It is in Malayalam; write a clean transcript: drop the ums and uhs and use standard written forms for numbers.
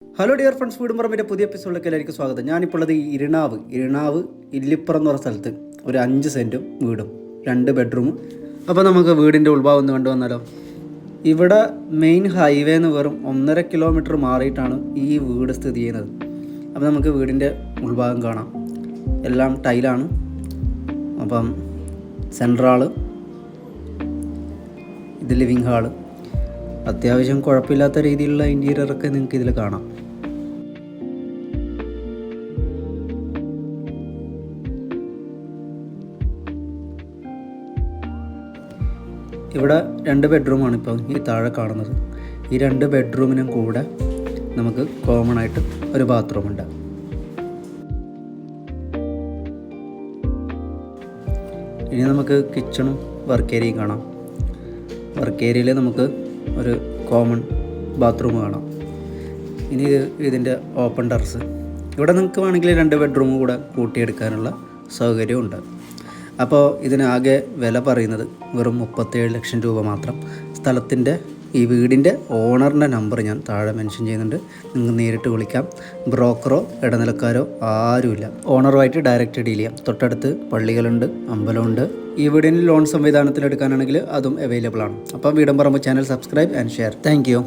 ഹലോ ഡിയർ ഫ്രണ്ട്സ്, വീടും പറമ്പിൻ്റെ പുതിയ എപ്പിസോഡിലേക്ക് എല്ലാവർക്കും സ്വാഗതം. ഞാനിപ്പോൾ ഉള്ളത് ഇരിണാവ് ഇല്ലിപ്പുറം എന്ന് പറഞ്ഞ സ്ഥലത്ത് ഒരു 5 സെൻറ്റും വീടും 2 ബെഡ്റൂമും. അപ്പോൾ നമുക്ക് വീടിൻ്റെ ഉൾഭാഗം ഒന്ന് കണ്ടുവന്നാലോ. ഇവിടെ മെയിൻ ഹൈവേന്ന് വെറും 1.5 കിലോമീറ്റർ മാറിയിട്ടാണ് ഈ വീട് സ്ഥിതി ചെയ്യുന്നത്. അപ്പോൾ നമുക്ക് വീടിൻ്റെ ഉൾഭാഗം കാണാം. എല്ലാം ടൈലാണ്. അപ്പം സെൻട്രൽ ഹാള്, ഇത് ലിവിങ് ഹാള്. അത്യാവശ്യം കുഴപ്പമില്ലാത്ത രീതിയിലുള്ള ഇൻറ്റീരിയറൊക്കെ നിങ്ങൾക്ക് ഇതിൽ കാണാം. ഇവിടെ 2 ബെഡ്റൂമാണ് ഇപ്പോൾ ഈ താഴെ കാണുന്നത്. ഈ 2 ബെഡ്റൂമിനും കൂടെ നമുക്ക് കോമൺ ആയിട്ട് ഒരു ബാത്റൂമുണ്ട്. ഇനി നമുക്ക് കിച്ചണും വർക്ക് ഏരിയയും കാണാം. വർക്ക് ഏരിയയിൽ നമുക്ക് ഒരു കോമൺ ബാത്റൂം കാണാം. ഇനി ഇതിൻ്റെ ഓപ്പൺ ടെറസ്. ഇവിടെ നിങ്ങൾക്ക് വേണമെങ്കിൽ 2 ബെഡ്റൂം കൂടെ കൂട്ടിയെടുക്കാനുള്ള സൗകര്യമുണ്ട്. അപ്പോൾ ഇതിനാകെ വില പറയുന്നത് വെറും 37 ലക്ഷം രൂപ മാത്രം. സ്ഥലത്തിൻ്റെ ഈ വീടിൻ്റെ ഓണറിൻ്റെ നമ്പർ ഞാൻ താഴെ മെൻഷൻ ചെയ്യുന്നുണ്ട്. നിങ്ങൾക്ക് നേരിട്ട് വിളിക്കാം. ബ്രോക്കറോ ഇടനിലക്കാരോ ആരുമില്ല. ഓണറുമായിട്ട് ഡയറക്റ്റ് ഡീൽ ചെയ്യാം. തൊട്ടടുത്ത് പള്ളികളുണ്ട്, അമ്പലമുണ്ട്. ഈ വീടിന് ലോൺ സംവിധാനത്തിൽ എടുക്കാനാണെങ്കിൽ അതും അവൈലബിൾ ആണ്. അപ്പോൾ വീടും പറമ്പ് channel subscribe and share. Thank you.